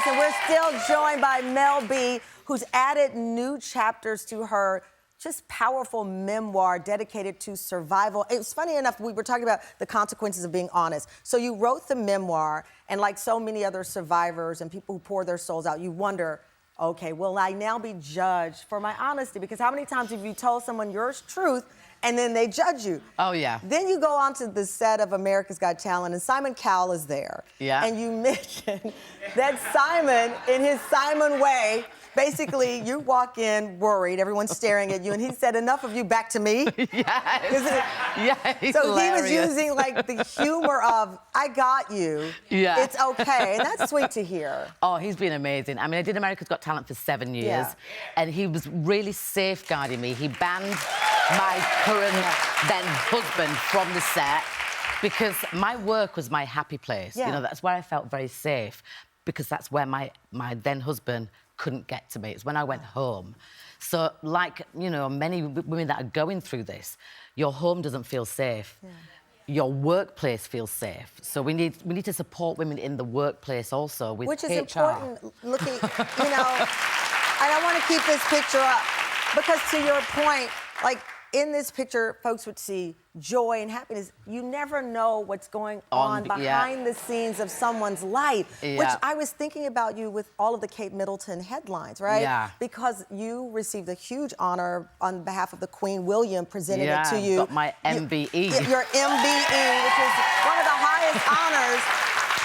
Listen, we're still joined by Mel B, who's added new chapters to her just powerful memoir dedicated to survival. It was funny enough, we were talking about the consequences of being honest. So you wrote the memoir, and like so many other survivors and people who pour their souls out, you wonder, okay, will I now be judged for my honesty? Because how many times have you told someone your truth and then they judge you? Oh, yeah. Then you go on to the set of America's Got Talent, and Simon Cowell is there. Yeah. And you mention that Simon, in his Simon way, basically, you walk in worried, everyone's staring at you, and he said, "Enough of you, back to me." Yeah, so hilarious. He was using, like, the humor of, I got you, yeah, it's okay, and that's sweet to hear. Oh, he's been amazing. I mean, I did America's Got Talent for 7 years, yeah, and he was really safeguarding me. He banned my current then-husband from the set because my work was my happy place. Yeah. You know, that's where I felt very safe because that's where my then-husband couldn't get to me. It's when I went home. So, like, you know, many women that are going through this, your home doesn't feel safe. Yeah. Your workplace feels safe. So we need to support women in the workplace also with Which is HR. important, looking, you know, and I want to keep this picture up because to your point, like, in this picture, folks would see joy and happiness. You never know what's going on behind the scenes of someone's life, which I was thinking about you with all of the Kate Middleton headlines, right? Yeah. Because you received a huge honor on behalf of the Queen. William presented it to you. Got my MBE. Your MBE, which is one of the highest honors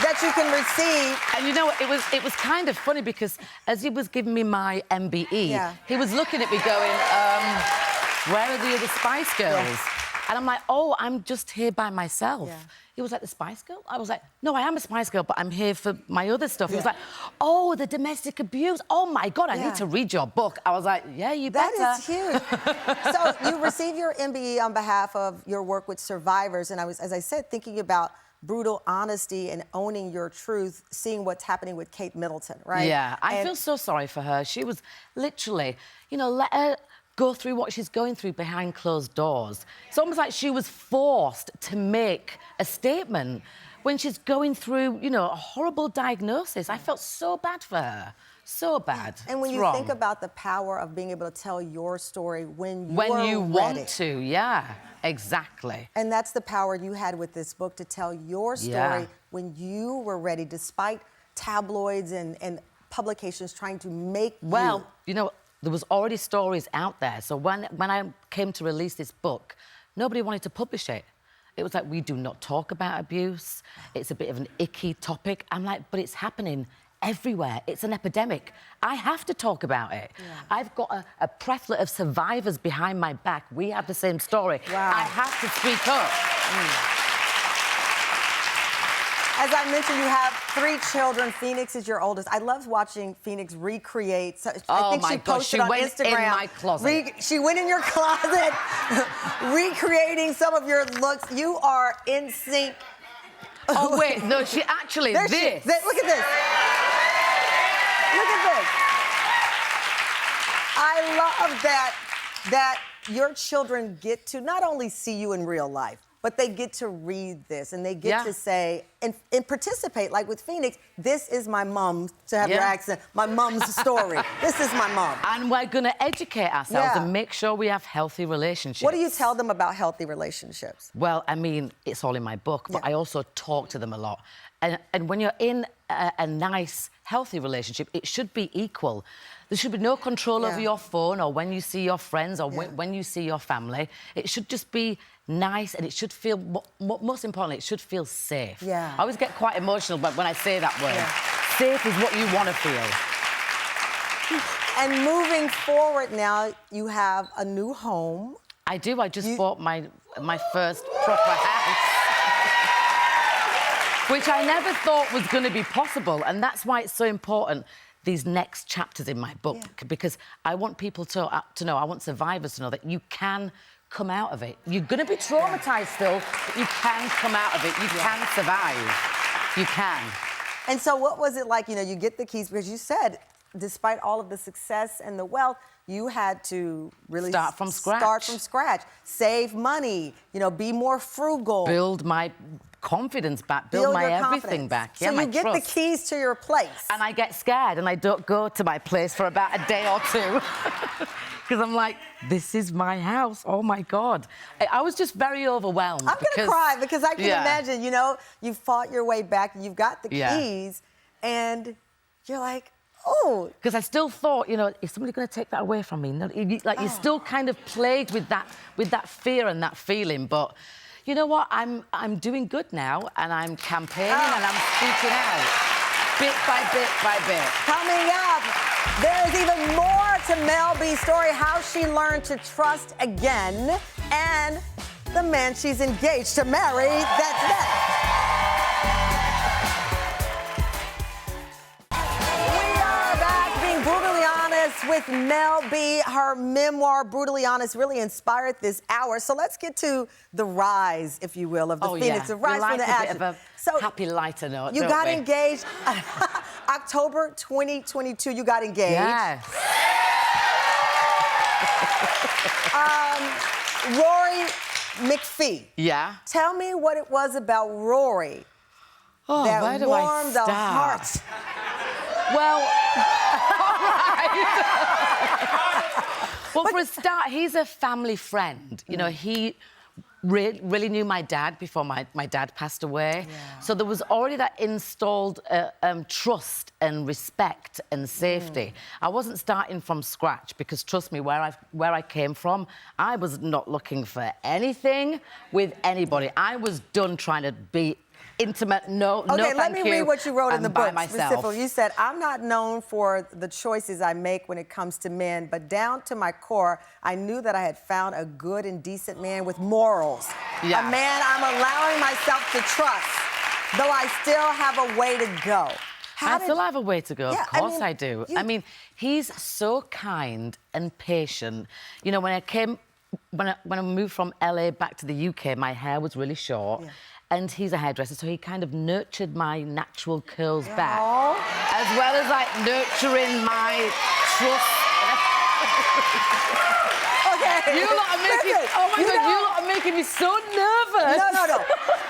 that you can receive. And you know, it was kind of funny because as he was giving me my MBE, he was looking at me going, where are the other Spice Girls? Yeah. And I'm like, oh, I'm just here by myself. Yeah. He was like, the Spice Girl? I was like, no, I am a Spice Girl, but I'm here for my other stuff. He was like, oh, the domestic abuse. Oh, my God, I need to read your book. I was like, yeah, you better. That is huge. So you received your MBE on behalf of your work with survivors. And I was, as I said, thinking about brutal honesty and owning your truth, seeing what's happening with Kate Middleton, right? Yeah, I feel so sorry for her. She was literally, you know, let her go through what she's going through behind closed doors. It's almost like she was forced to make a statement when she's going through, you know, a horrible diagnosis. I felt so bad for her. So bad. And when you think about the power of being able to tell your story when you want to, yeah, exactly. And that's the power you had with this book, to tell your story when you were ready, despite tabloids and publications trying to make you know, there was already stories out there. So when I came to release this book, nobody wanted to publish it. It was like, we do not talk about abuse. It's a bit of an icky topic. I'm like, but it's happening everywhere. It's an epidemic. I have to talk about it. Yeah. I've got a plethora of survivors behind my back. We have the same story. Wow. I have to speak up. As I mentioned, you have 3 children. Phoenix is your oldest. I love watching Phoenix recreate. So I think she posted on Instagram. She went in my closet. She went in your closet, recreating some of your looks. You are in sync. Oh, wait, no, she actually, look at this. Look at this. I love that your children get to not only see you in real life, but they get to read this and they get to say and participate. Like with Phoenix, this is my mom, to have your accent, my mom's story. This is my mom. And we're going to educate ourselves and make sure we have healthy relationships. What do you tell them about healthy relationships? Well, I mean, it's all in my book, but I also talk to them a lot. And when you're in a nice, healthy relationship, it should be equal. There should be no control over your phone or when you see your friends or when you see your family. It should just be nice, and it should feel, most importantly, it should feel safe. Yeah. I always get quite emotional when I say that word. Safe is what you want to feel. And moving forward now, you have a new home. I do. I just bought my first proper house. Which I never thought was going to be possible, and that's why it's so important, these next chapters in my book, because I want people to know, I want survivors to know that you can come out of it. You're going to be traumatised still, but you can come out of it. You can survive. You can. And so what was it like, you know, you get the keys, because you said, despite all of the success and the wealth, you had to really start from scratch. Save money, you know, be more frugal. Build my confidence back, build my everything back. So you get the keys to your place. And I get scared and I don't go to my place for about a day or two. Because I'm like, this is my house. Oh, my God. I was just very overwhelmed. I'm going to cry because I can imagine, you know, you fought your way back, you've got the keys, and you're like, oh. Because I still thought, you know, is somebody going to take that away from me? No, you're still kind of plagued with that fear and that feeling. But you know what? I'm doing good now, and I'm campaigning and I'm speaking out, bit by bit by bit. Coming up, there's even more to Mel B's story, how she learned to trust again, and the man she's engaged to marry. That's next. With Mel B, her memoir, Brutally Honest, really inspired this hour. So let's get to the rise, if you will, of the Phoenix, the rise from the ashes. Bit of a happy lighter note, you got engaged October 2022. You got engaged. Yes. Rory McPhee. Yeah. Tell me what it was about Rory that warmed the heart. Well. Well, for a start, he's a family friend. You know, he really knew my dad before my dad passed away. Yeah. So there was already that installed trust and respect and safety. I wasn't starting from scratch because, trust me, where I came from, I was not looking for anything with anybody. I was done trying to be intimate, no thank you. Okay, let me read what you wrote in the book. Myself. You said, I'm not known for the choices I make when it comes to men, but down to my core, I knew that I had found a good and decent man with morals. Yeah. A man I'm allowing myself to trust, though I still have a way to go. I still have a way to go, yeah, of course I do. I mean, he's so kind and patient. You know, when I moved from LA back to the UK, my hair was really short. Yeah. And he's a hairdresser, so he kind of nurtured my natural curls back, as well as, like, nurturing my trust. Okay. You lot are making... Oh, my God, you lot are making me so nervous. No.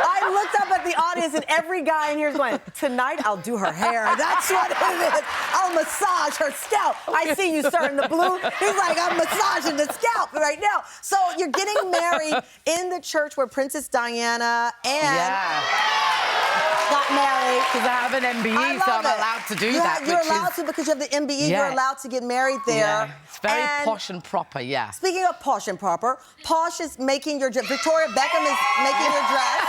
I looked up at the audience, and every guy in here is going, tonight I'll do her hair. That's what it is. I'll massage her scalp. I see you, sir, in the blue. He's like, I'm massaging the scalp right now. So you're getting married in the church where Princess Diana and... got married. Because I have an MBE, so I'm allowed to do that. You're allowed to because you have the MBE. Yeah. You're allowed to get married there. Yeah. It's very posh and proper, yeah. Speaking of posh and proper, Posh is making your dress. Victoria Beckham is making your dress.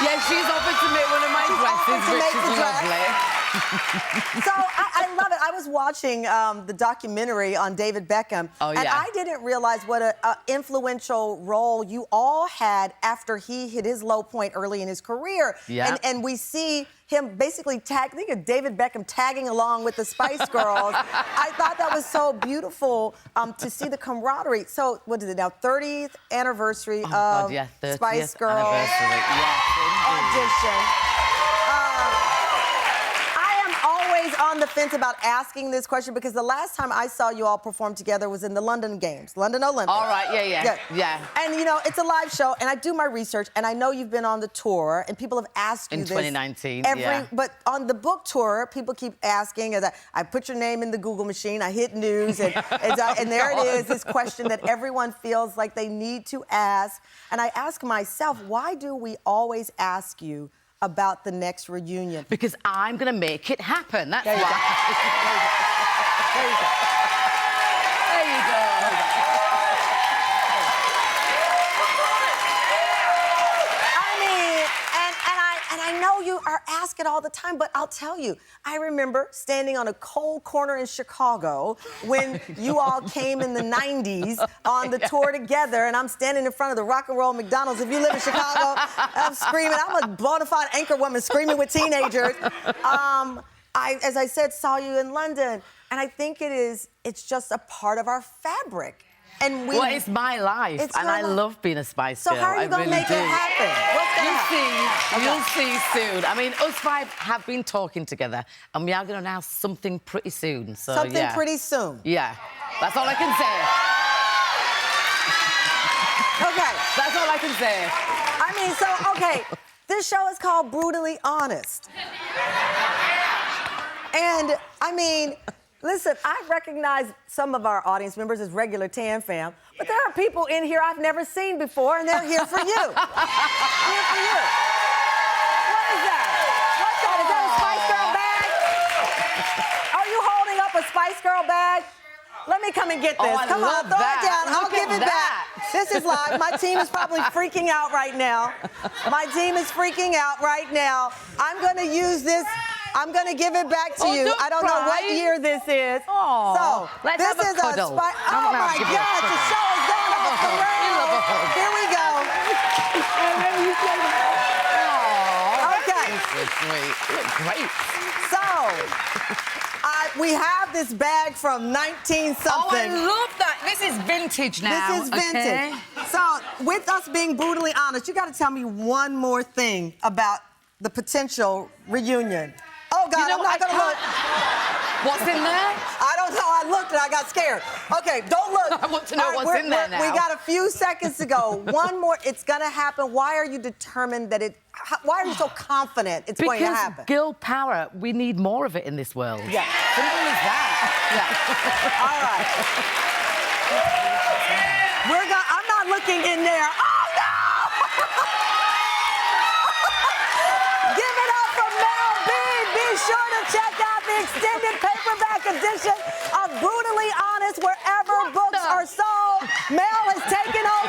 Yeah, she's offered to make one of my dresses, which is lovely. So I love it. I was watching the documentary on David Beckham, and I didn't realize what an influential role you all had after he hit his low point early in his career. Yeah. And we see him basically think of David Beckham tagging along with the Spice Girls. I thought that was so beautiful to see the camaraderie. So what is it now? 30th anniversary of Spice Girls audition. On the fence about asking this question because the last time I saw you all perform together was in the London Games, London Olympics. All right, yeah. And you know, it's a live show, and I do my research, and I know you've been on the tour, and people have asked you in this. 2019, But on the book tour, people keep asking, as I put your name in the Google machine, I hit news, and there it is, this question that everyone feels like they need to ask. And I ask myself, why do we always ask you about the next reunion? Because I'm going to make it happen. That's why. There you go. There you go. I mean, and I know you are asked it all the time, but I'll tell you, I remember standing on a cold corner in Chicago when you all came in the 90s on the tour together, and I'm standing in front of the Rock and Roll McDonald's. If you live in Chicago, I'm screaming. I'm a bona fide anchor woman screaming with teenagers. As I said, saw you in London, and I think it's just a part of our fabric. And well, it's my life, and I love being a Spice Girl. So how are you going to make it happen? What's going to happen? You'll see soon. I mean, us five have been talking together, and we are going to announce something pretty soon. So, pretty soon? Yeah, that's all I can say. Okay. That's all I can say. I mean, so, okay, this show is called Brutally Honest. And, I mean, listen, I recognize some of our audience members as regular Tan fam, but there are people in here I've never seen before, and they're here for you. Here for you. What is that? What's that? Is that a Spice Girl bag? Are you holding up a Spice Girl bag? Let me come and get this. I Come on, love throw that. it down. I'll Look give at it that. back. This is live. My team is probably freaking out right now. My team is freaking out right now. I'm going to use this. I'm going to give it back to you. I don't know what year this is. Aw. So, Let's this have a is cuddle. Oh, my Give me a God. The cuddle. show is going off the Love a hug. rails. Here we go. Okay. So sweet. You look great. So, we have this bag from 19-something. Oh, I love that. This is vintage now. This is vintage. Okay? So, with us being brutally honest, you got to tell me one more thing about the potential reunion. Oh, God, You know I'm not what, going to look. What's in there? I don't know. I looked and I got scared. Okay, don't look. I want to know All right, what's in there We now. got a few seconds to go. One more. It's going to happen. Why are you determined that why are you so confident it's going to happen? Because girl power, we need more of it in this world. Yeah. Simple as that. All right. I'm not looking in there. Oh, no! Give it up for Mel B. Be sure to check out the extended paperback edition of Brutally Honest wherever books are sold. Mel has taken over.